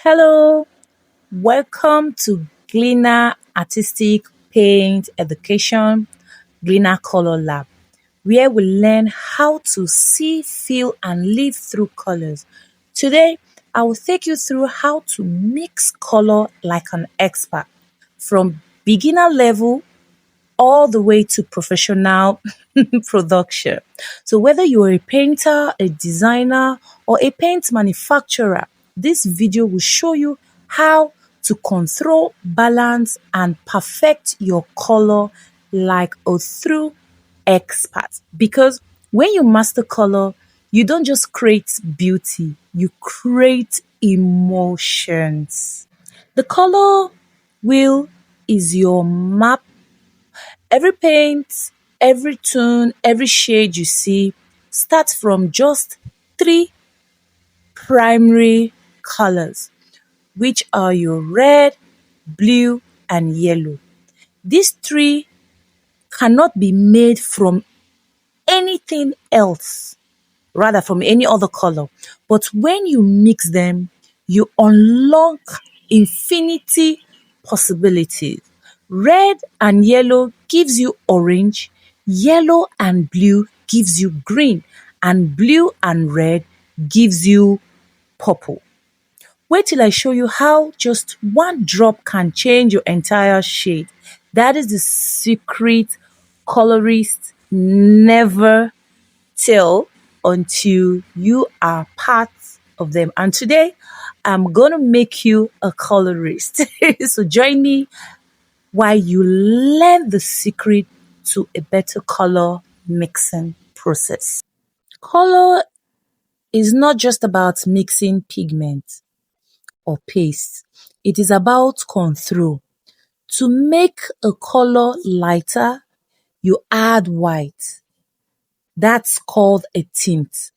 Hello, welcome to Glina Artistic Paint Education, Glina Kolour Lab, where we learn how to see, feel, and live through colors. Today, I will take you through how to mix color like an expert, from beginner level all the way to professional production. So, whether you're a painter, a designer, or a paint manufacturer, this video will show you how to control, balance, and perfect your color like a true expert. Because when you master color, you don't just create beauty, you create emotions. The color wheel is your map. Every paint, every tone, every shade you see starts from just three primary colors, which are your red, blue, and yellow. These three cannot be made from anything else, rather from any other color. But when you mix them, you unlock infinity possibilities. Red and yellow gives you orange, yellow and blue gives you green, and blue and red gives you purple. Wait till I show you how just one drop can change your entire shade. That is the secret colorists never tell until you are part of them. And today, I'm going to make you a colorist. So join me while you learn the secret to a better color mixing process. Color is not just about mixing pigment or paste. It is about control. To make a color lighter, you add white. That's called a tint.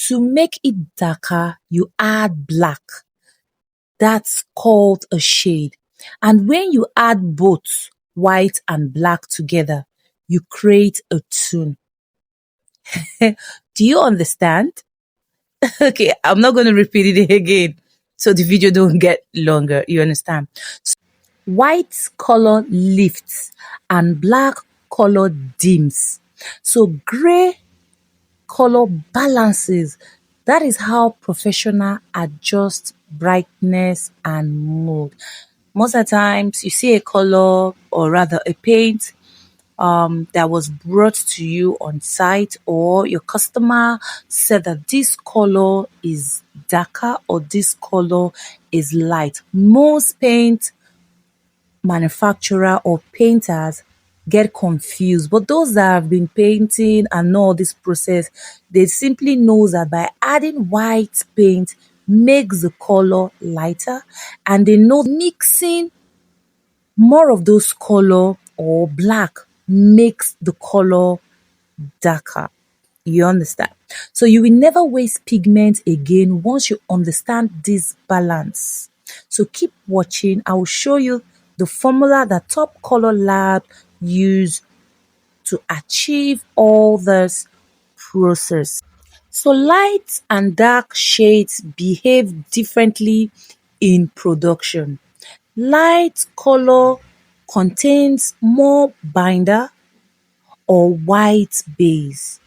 To make it darker, you add black. That's called a shade. And when you add both white and black together, you create a tone. Do you understand? Okay, I'm not going to repeat it again so the video don't get longer. You understand? White color lifts and black color dims. So gray color balances. That is how professional adjust brightness and mood. Most of the times you see a color or rather a paint that was brought to you on site, or your customer said that this color is darker or this color is light. Most paint manufacturer or painters get confused, but those that have been painting and know this process, they simply know that by adding white paint makes the color lighter, and they know mixing more of those color or black makes the color darker. You understand? So you will never waste pigment again once you understand this balance. So keep watching. I will show you the formula that Top Color Lab use to achieve all this process. So light and dark shades behave differently in production. Light color contains more binder or white base,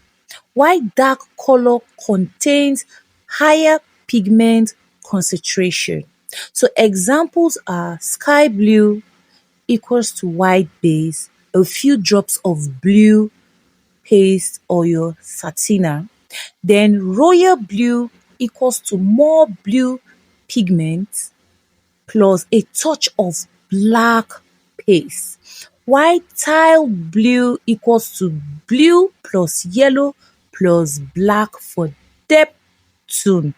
while dark color contains higher pigment concentration. So examples are sky blue equals to white base, a few drops of blue paste or your satina. Then royal blue equals to more blue pigment plus a touch of black paste. White tile blue equals to blue plus yellow plus black for depth tone.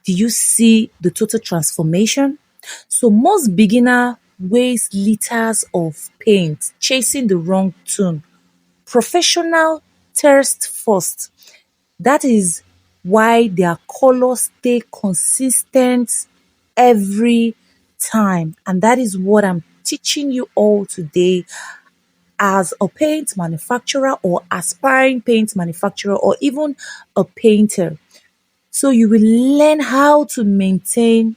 Do you see the total transformation? So most beginner waste liters of paint chasing the wrong tone. Professional thirst first. That is why their colors stay consistent every time. And that is what I'm teaching you all today as a paint manufacturer or aspiring paint manufacturer or even a painter. So you will learn how to maintain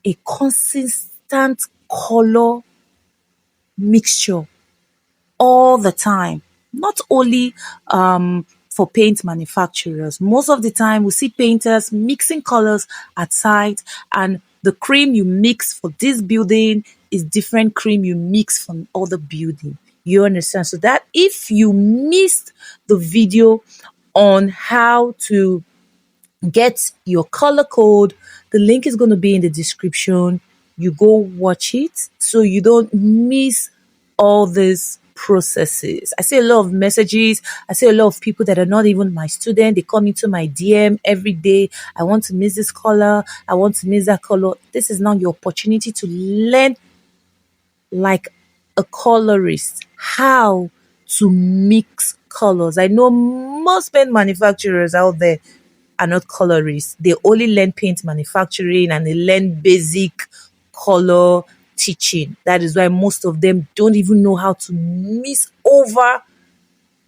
a consistent color mixture all the time. Not only for paint manufacturers. Most of the time, we see painters mixing colors at site, and the cream you mix for this building is different cream you mix from other building. You understand? So that if you missed the video on how to get your color code, the link is going to be in the description. You go watch it so you don't miss all these processes. I see a lot of messages. I see a lot of people that are not even my student. They come into my DM every day. I want to miss this color. I want to miss that color. This is now your opportunity to learn like a colorist how to mix colors. I know most paint manufacturers out there are not colorists. They only learn paint manufacturing and they learn basic color teaching. That is why most of them don't even know how to mix over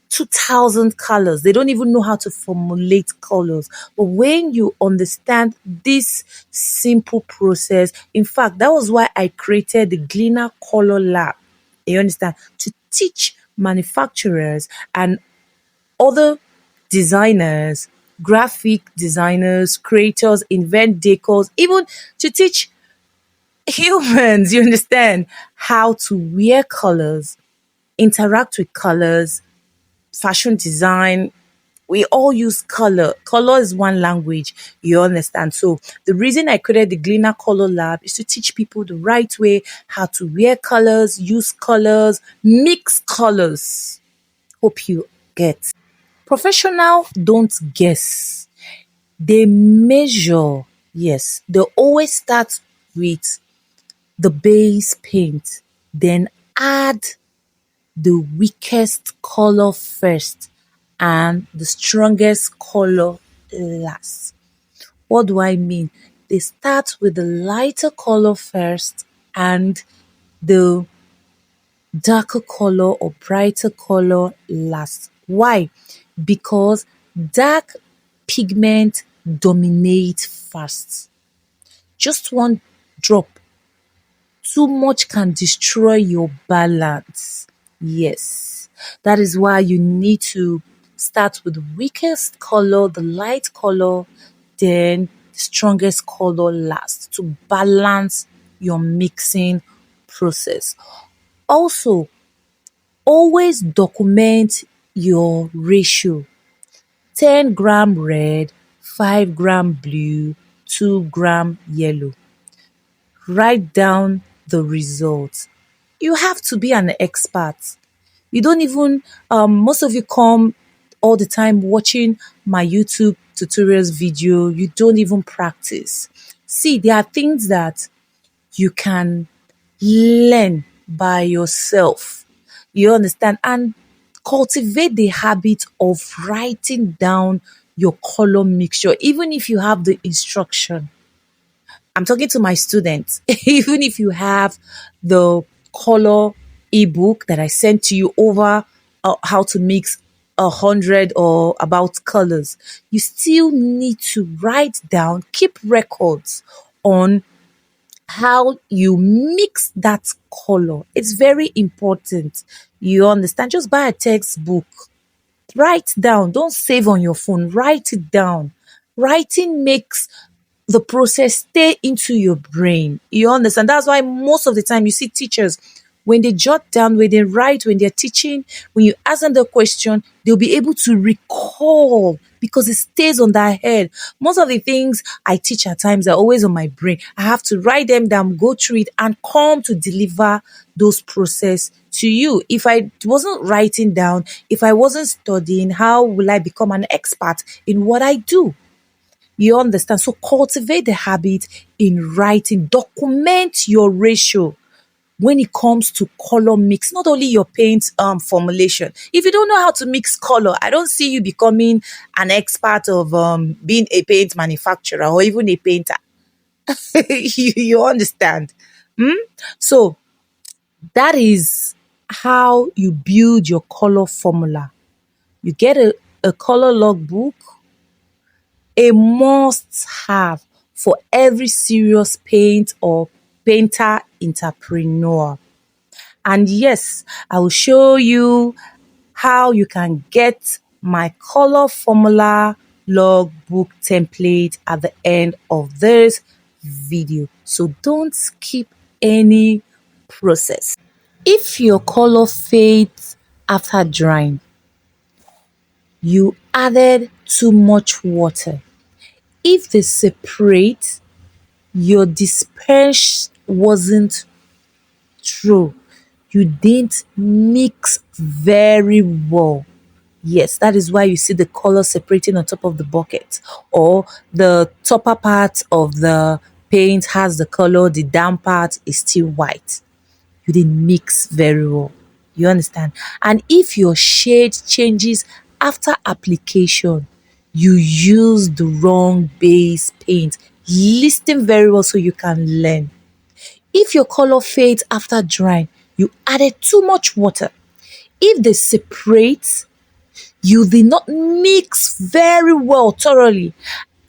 2,000 colors. They don't even know how to formulate colors. But when you understand this simple process, in fact, that was why I created the Glina Kolour Lab. You understand? To teach manufacturers and other designers, graphic designers, creators, invent decors, even to teach humans, you understand, how to wear colors, interact with colors, fashion design. We all use color. Color is one language, you understand. So the reason I created the Glina Kolour Lab is to teach people the right way how to wear colors, use colors, mix colors. Hope you get. Professional don't guess. They measure. Yes, they always start with the base paint, then add the weakest color first and the strongest color last. What do I mean? They start with the lighter color first and the darker color or brighter color last. Why? Because dark pigment dominate fast. Just one drop too much can destroy your balance. Yes, that is why you need to start with the weakest color, the light color, then the strongest color last to balance your mixing process. Also, always document your ratio. 10 gram red, 5 gram blue, 2 gram yellow. Write down the results. You have to be an expert. You don't even, most of you come all the time watching my YouTube tutorials video. You don't even practice. See, there are things that you can learn by yourself. You understand? And cultivate the habit of writing down your color mixture, even if you have the instruction. I'm talking to my students. Even if you have the color ebook that I sent to you over how to mix 100 or about colors, you still need to write down, keep records on how you mix that color. It's very important. You understand? Just buy a textbook. Write down. Don't save on your phone. Write it down. Writing makes the process stay into your brain. You understand? That's why most of the time you see teachers, when they jot down, when they write, when they're teaching, when you ask them the question, they'll be able to recall because it stays on their head. Most of the things I teach at times are always on my brain. I have to write them down, go through it, and come to deliver those process to you. If I wasn't writing down, if I wasn't studying, how will I become an expert in what I do? You understand? So cultivate the habit in writing. Document your ratio when it comes to color mix, not only your paint formulation. If you don't know how to mix color, I don't see you becoming an expert of being a paint manufacturer or even a painter. You understand? So that is how you build your color formula. You get a color logbook, a must have for every serious paint or painter entrepreneur. And yes, I will show you how you can get my color formula logbook template at the end of this video. So don't skip any process. If your color fades after drying, you added too much water. If they separate, your disperse wasn't true. You didn't mix very well. Yes, that is why you see the color separating on top of the bucket, or the topper part of the paint has the color, the down part is still white. You didn't mix very well. You understand? And if your shade changes after application, you use the wrong base paint. Listen very well so you can learn. If your color fades after drying, you added too much water. If they separate, you did not mix very well thoroughly.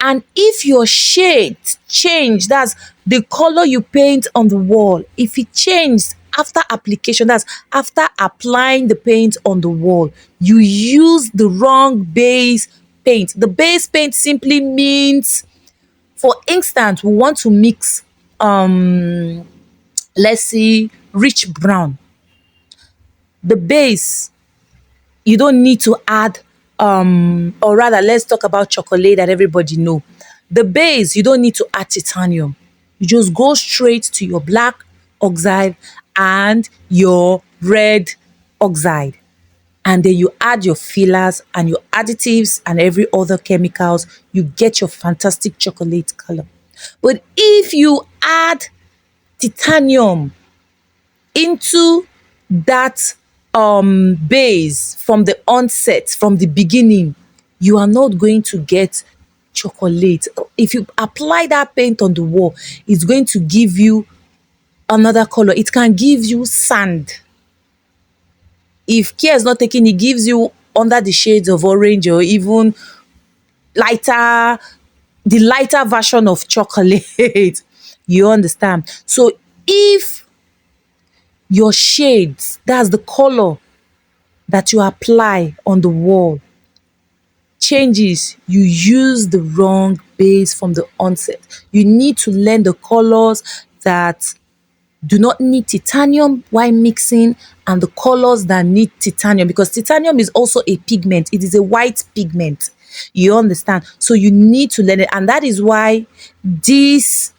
And if your shade change, that's the color you paint on the wall, if it changed after application, that's after applying the paint on the wall, you use the wrong base paint. The base paint simply means, for instance, we want to mix let's see, rich brown. The base, you don't need to add or rather, let's talk about chocolate that everybody know. The base, you don't need to add titanium. You just go straight to your black oxide and your red oxide, and then you add your fillers and your additives and every other chemicals. You get your fantastic chocolate color. But if you add titanium into that base from the onset, from the beginning, you are not going to get chocolate. If you apply that paint on the wall, it's going to give you another color. It can give you sand. If care is not taken, it gives you under the shades of orange, or even lighter, the lighter version of chocolate. You understand? So if your shades, that's the color that you apply on the wall, changes, you use the wrong base from the onset. You need to learn the colors that do not need titanium while mixing, and the colors that need titanium, because titanium is also a pigment. It is a white pigment. You understand? So you need to learn it, and that is why this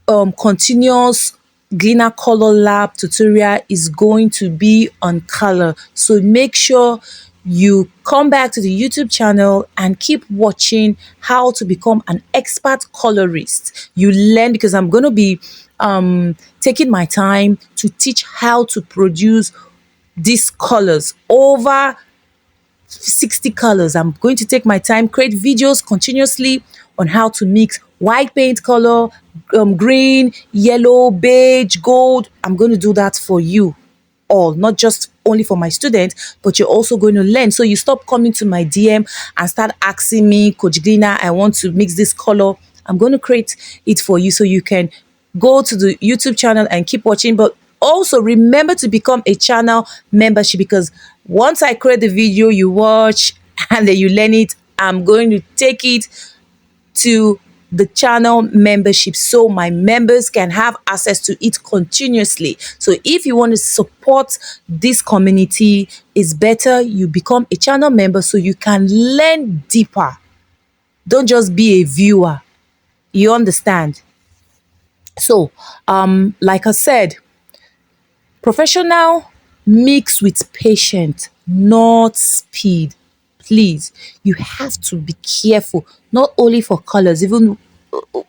continuous Glina Kolour Lab tutorial is going to be on color. So make sure you come back to the YouTube channel and keep watching how to become an expert colorist. You learn, because I'm going to be taking my time to teach how to produce these colors, over 60 colors. I'm going to take my time, create videos continuously on how to mix white paint color, green, yellow, beige, gold. I'm going to do that for you all, not just only for my students, but you're also going to learn. So you stop coming to my DM and start asking me, Coach Glina, I want to mix this color. I'm going to create it for you so you can go to the YouTube channel and keep watching. But also remember to become a channel membership, because once I create the video, you watch and then you learn it, I'm going to take it to the channel membership so my members can have access to it continuously. So if you want to support this community, it's better you become a channel member so you can learn deeper. Don't just be a viewer. You understand? So like I said, professional mix with patience, not speed. Please, you have to be careful, not only for colors, even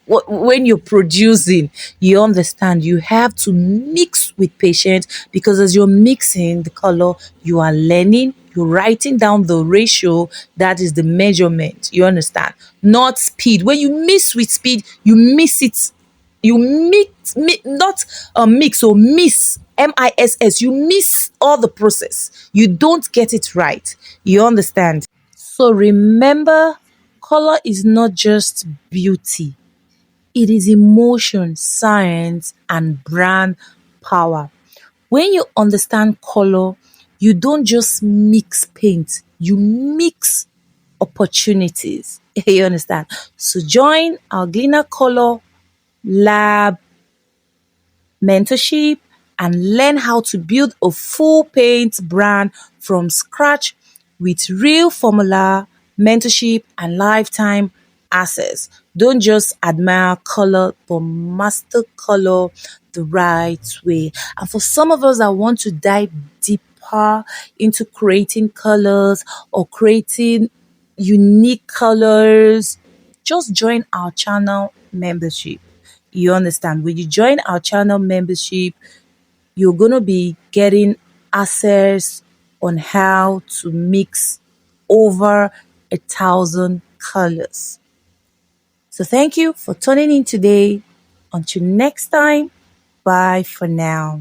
when you're producing. You understand, you have to mix with patience, because as you're mixing the color, you are learning, you're writing down the ratio, that is the measurement. You understand? Not speed. When you mix with speed, you miss it. You not mix or miss, miss, you miss all the process. You don't get it right. You understand? So remember, color is not just beauty, It is emotion, science, and brand power. When you understand color, you don't just mix paint, you mix opportunities. You understand? So join our Glina Color Lab mentorship and learn how to build a full paint brand from scratch with real formula, mentorship, and lifetime access. Don't just admire color, but master color the right way. And for some of us that want to dive deeper into creating colors or creating unique colors, just join our channel membership. You understand? When you join our channel membership, you're going to be getting access on how to mix over 1,000 colors. So thank you for tuning in today. Until next time, bye for now.